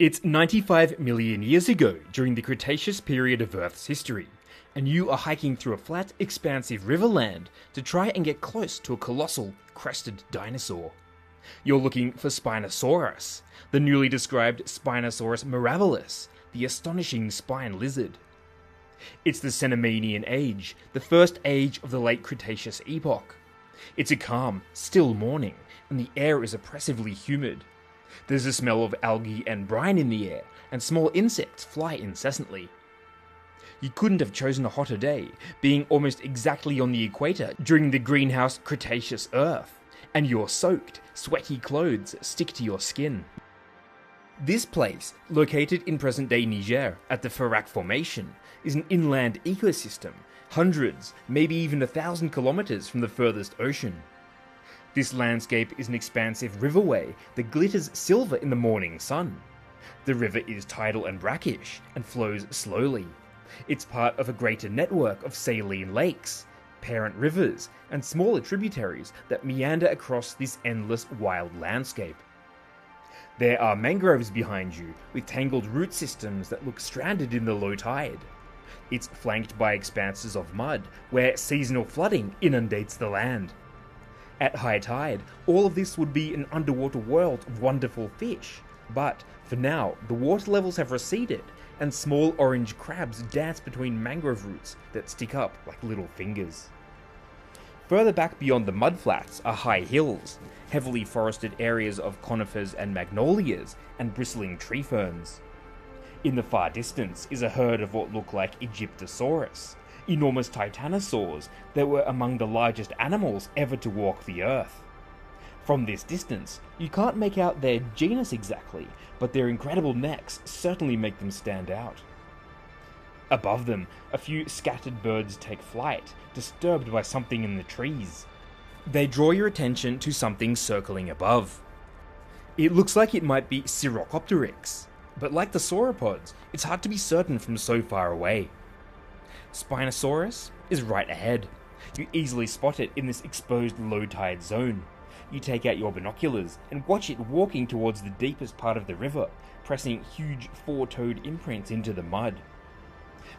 It's 95 million years ago during the Cretaceous period of Earth's history, and you are hiking through a flat, expansive riverland to try and get close to a colossal, crested dinosaur. You're looking for Spinosaurus, the newly described Spinosaurus mirabilis, the astonishing spine lizard. It's the Cenomanian age, the first age of the late Cretaceous epoch. It's a calm, still morning, and the air is oppressively humid. There's a smell of algae and brine in the air, and small insects fly incessantly. You couldn't have chosen a hotter day, being almost exactly on the equator during the greenhouse Cretaceous Earth, and your soaked, sweaty clothes stick to your skin. This place, located in present-day Niger at the Farak Formation, is an inland ecosystem, hundreds, maybe even 1,000 kilometers from the furthest ocean. This landscape is an expansive riverway that glitters silver in the morning sun. The river is tidal and brackish, and flows slowly. It's part of a greater network of saline lakes, parent rivers, and smaller tributaries that meander across this endless wild landscape. There are mangroves behind you, with tangled root systems that look stranded in the low tide. It's flanked by expanses of mud, where seasonal flooding inundates the land. At high tide, all of this would be an underwater world of wonderful fish, but for now, the water levels have receded, and small orange crabs dance between mangrove roots that stick up like little fingers. Further back beyond the mudflats are high hills, heavily forested areas of conifers and magnolias, and bristling tree ferns. In the far distance is a herd of what look like Egyptosaurus, enormous titanosaurs that were among the largest animals ever to walk the earth. From this distance, you can't make out their genus exactly, but their incredible necks certainly make them stand out. Above them, a few scattered birds take flight, disturbed by something in the trees. They draw your attention to something circling above. It looks like it might be Cirrocopteryx, but like the sauropods, it's hard to be certain from so far away. Spinosaurus is right ahead. You easily spot it in this exposed low tide zone. You take out your binoculars and watch it walking towards the deepest part of the river, pressing huge four-toed imprints into the mud.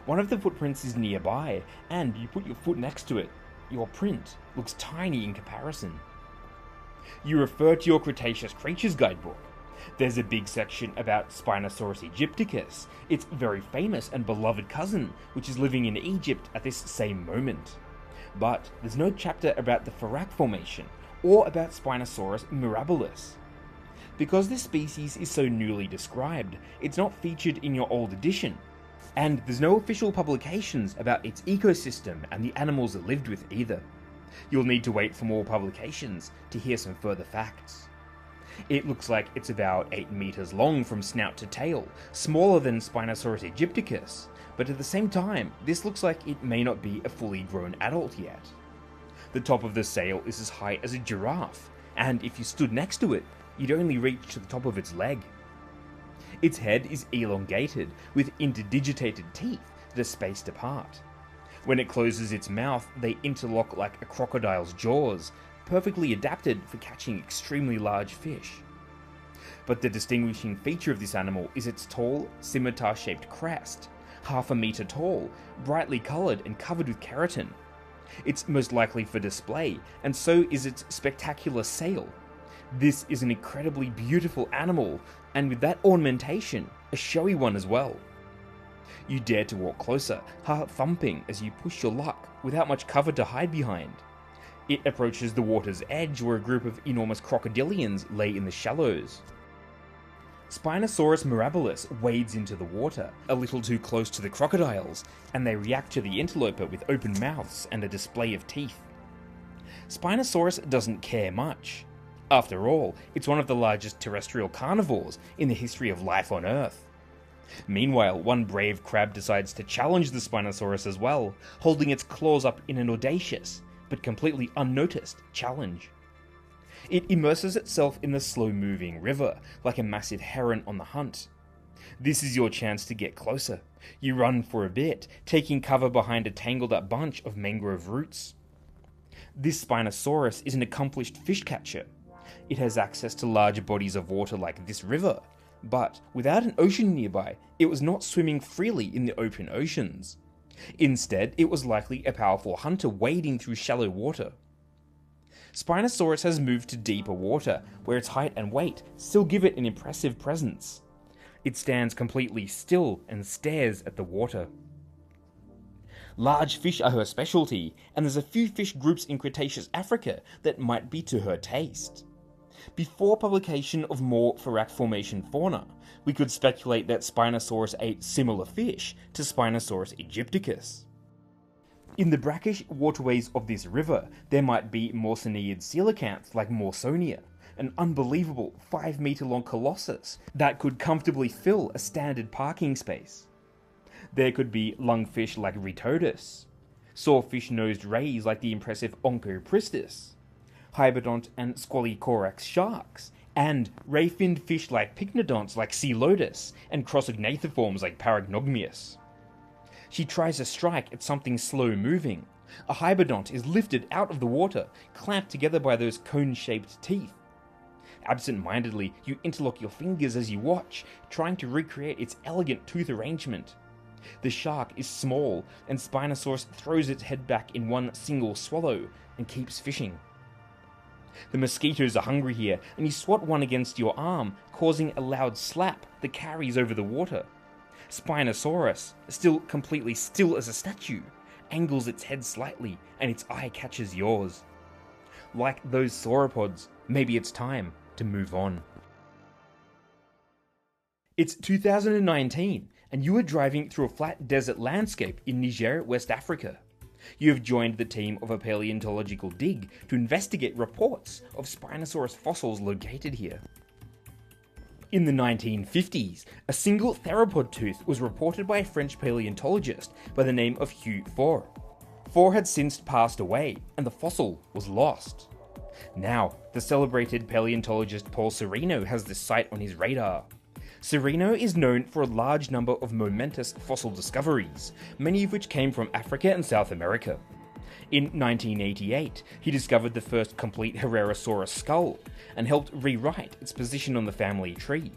One of the footprints is nearby, and you put your foot next to it. Your print looks tiny in comparison. You refer to your Cretaceous Creatures guidebook. There's a big section about Spinosaurus aegypticus, its very famous and beloved cousin, which is living in Egypt at this same moment. But there's no chapter about the Farak Formation, or about Spinosaurus mirabilis. Because this species is so newly described, it's not featured in your old edition, and there's no official publications about its ecosystem and the animals it lived with either. You'll need to wait for more publications to hear some further facts. It looks like it's about 8 meters long from snout to tail, smaller than Spinosaurus aegypticus, but at the same time, this looks like it may not be a fully grown adult yet. The top of the sail is as high as a giraffe, and if you stood next to it, you'd only reach to the top of its leg. Its head is elongated, with interdigitated teeth that are spaced apart. When it closes its mouth, they interlock like a crocodile's jaws, perfectly adapted for catching extremely large fish. But the distinguishing feature of this animal is its tall, scimitar-shaped crest, half a meter tall, brightly coloured and covered with keratin. It's most likely for display, and so is its spectacular sail. This is an incredibly beautiful animal, and with that ornamentation, a showy one as well. You dare to walk closer, heart thumping as you push your luck without much cover to hide behind. It approaches the water's edge where a group of enormous crocodilians lay in the shallows. Spinosaurus mirabilis wades into the water, a little too close to the crocodiles, and they react to the interloper with open mouths and a display of teeth. Spinosaurus doesn't care much. After all, it's one of the largest terrestrial carnivores in the history of life on Earth. Meanwhile, one brave crab decides to challenge the Spinosaurus as well, holding its claws up in an audacious, but completely unnoticed, challenge. It immerses itself in the slow-moving river, like a massive heron on the hunt. This is your chance to get closer. You run for a bit, taking cover behind a tangled-up bunch of mangrove roots. This Spinosaurus is an accomplished fish catcher. It has access to large bodies of water like this river, But without an ocean nearby, it was not swimming freely in the open oceans. Instead, it was likely a powerful hunter wading through shallow water. Spinosaurus has moved to deeper water, where its height and weight still give it an impressive presence. It stands completely still and stares at the water. Large fish are her specialty, and there's a few fish groups in Cretaceous Africa that might be to her taste. Before publication of more Farak Formation fauna, we could speculate that Spinosaurus ate similar fish to Spinosaurus aegypticus. In the brackish waterways of this river, there might be Morsoneid coelacanths like Morsonia, an unbelievable 5-meter long colossus that could comfortably fill a standard parking space. There could be lungfish like Retodus, sawfish-nosed rays like the impressive Onchopristis, hybodont and squalicorax sharks, and ray-finned fish like pycnodonts like Coelodus, and crossognathiforms like Paragnogmius. She tries to strike at something slow-moving. A hybodont is lifted out of the water, clamped together by those cone-shaped teeth. Absent-mindedly, you interlock your fingers as you watch, trying to recreate its elegant tooth arrangement. The shark is small, and Spinosaurus throws its head back in one single swallow and keeps fishing. The mosquitoes are hungry here, and you swat one against your arm, causing a loud slap that carries over the water. Spinosaurus, still completely still as a statue, angles its head slightly, and its eye catches yours. Like those sauropods, maybe it's time to move on. It's 2019, and you are driving through a flat desert landscape in Niger, West Africa. You have joined the team of a paleontological dig to investigate reports of Spinosaurus fossils located here. In the 1950s, a single theropod tooth was reported by a French paleontologist by the name of Hugh Faure. Faure had since passed away, and the fossil was lost. Now, the celebrated paleontologist Paul Sereno has this site on his radar. Sereno is known for a large number of momentous fossil discoveries, many of which came from Africa and South America. In 1988, he discovered the first complete Herrerasaurus skull, and helped rewrite its position on the family tree.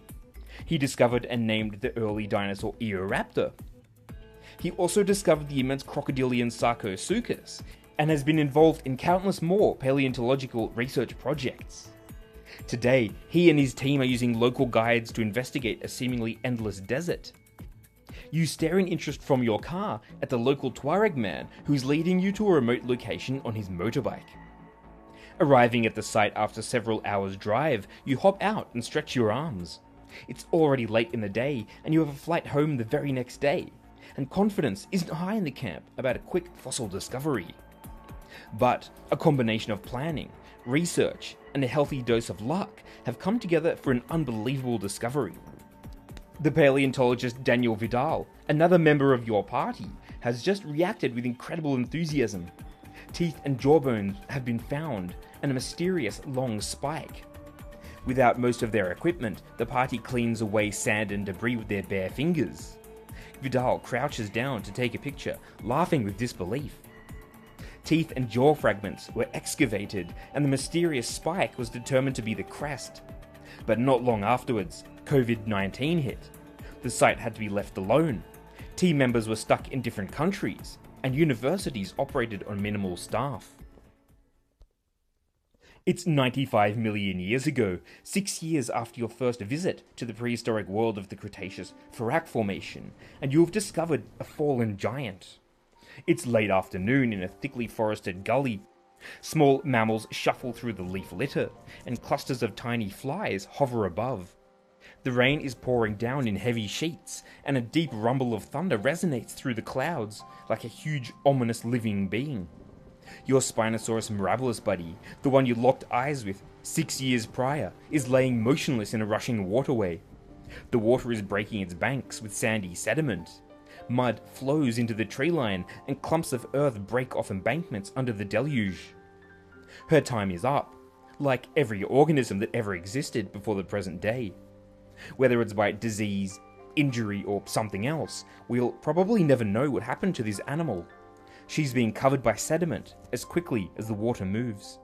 He discovered and named the early dinosaur Eoraptor. He also discovered the immense crocodilian Sarcosuchus, and has been involved in countless more paleontological research projects. Today, he and his team are using local guides to investigate a seemingly endless desert. You stare in interest from your car at the local Tuareg man who's leading you to a remote location on his motorbike. Arriving at the site after several hours' drive, you hop out and stretch your arms. It's already late in the day, and you have a flight home the very next day, and confidence isn't high in the camp about a quick fossil discovery. But a combination of planning, research, and a healthy dose of luck have come together for an unbelievable discovery. The paleontologist Daniel Vidal, another member of your party, has just reacted with incredible enthusiasm. Teeth and jawbones have been found, and a mysterious long spike. Without most of their equipment, the party cleans away sand and debris with their bare fingers. Vidal crouches down to take a picture, laughing with disbelief. Teeth and jaw fragments were excavated, and the mysterious spike was determined to be the Crest. But not long afterwards, COVID-19 hit. The site had to be left alone. Team members were stuck in different countries, and universities operated on minimal staff. It's 95 million years ago, 6 years after your first visit to the prehistoric world of the Cretaceous Farak Formation, and you have discovered a fallen giant. It's late afternoon in a thickly forested gully. Small mammals shuffle through the leaf litter, and clusters of tiny flies hover above. The rain is pouring down in heavy sheets, and a deep rumble of thunder resonates through the clouds, like a huge, ominous living being. Your Spinosaurus mirabilis buddy, the one you locked eyes with 6 years prior, is laying motionless in a rushing waterway. The water is breaking its banks with sandy sediment. Mud flows into the tree line, and clumps of earth break off embankments under the deluge. Her time is up, like every organism that ever existed before the present day. Whether it's by disease, injury, or something else, we'll probably never know what happened to this animal. She's being covered by sediment as quickly as the water moves.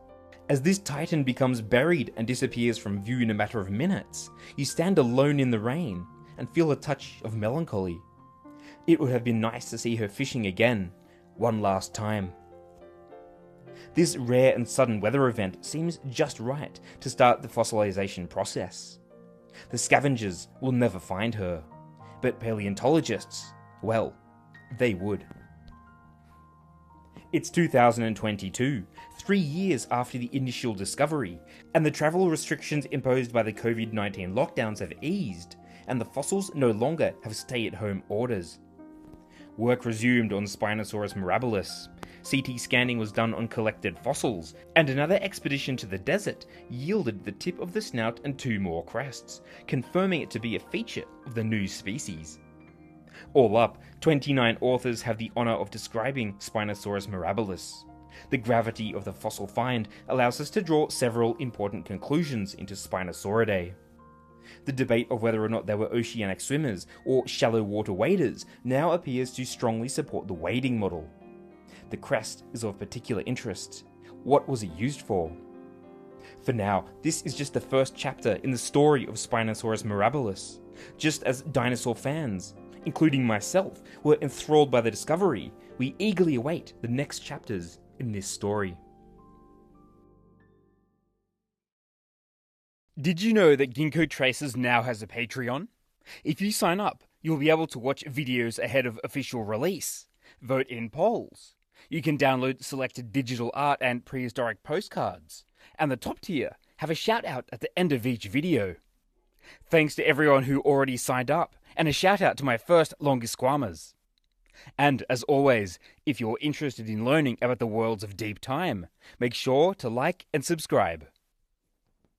As this titan becomes buried and disappears from view in a matter of minutes, you stand alone in the rain and feel a touch of melancholy. It would have been nice to see her fishing again, one last time. This rare and sudden weather event seems just right to start the fossilization process. The scavengers will never find her, but paleontologists, well, they would. It's 2022, 3 years after the initial discovery, and the travel restrictions imposed by the COVID-19 lockdowns have eased, and the fossils no longer have stay-at-home orders. Work resumed on Spinosaurus mirabilis, CT scanning was done on collected fossils, and another expedition to the desert yielded the tip of the snout and 2 more crests, confirming it to be a feature of the new species. All up, 29 authors have the honour of describing Spinosaurus mirabilis. The gravity of the fossil find allows us to draw several important conclusions into Spinosauridae. The debate of whether or not they were oceanic swimmers or shallow water waders now appears to strongly support the wading model. The crest is of particular interest. What was it used for? For now, this is just the first chapter in the story of Spinosaurus mirabilis. Just as dinosaur fans, including myself, were enthralled by the discovery, we eagerly await the next chapters in this story. Did you know that Ginkgo Traces now has a Patreon? If you sign up, you'll be able to watch videos ahead of official release, vote in polls. You can download selected digital art and prehistoric postcards, and the top tier have a shout out at the end of each video. Thanks to everyone who already signed up, and a shout out to my first Longisquamas. And as always, if you're interested in learning about the worlds of deep time, make sure to like and subscribe.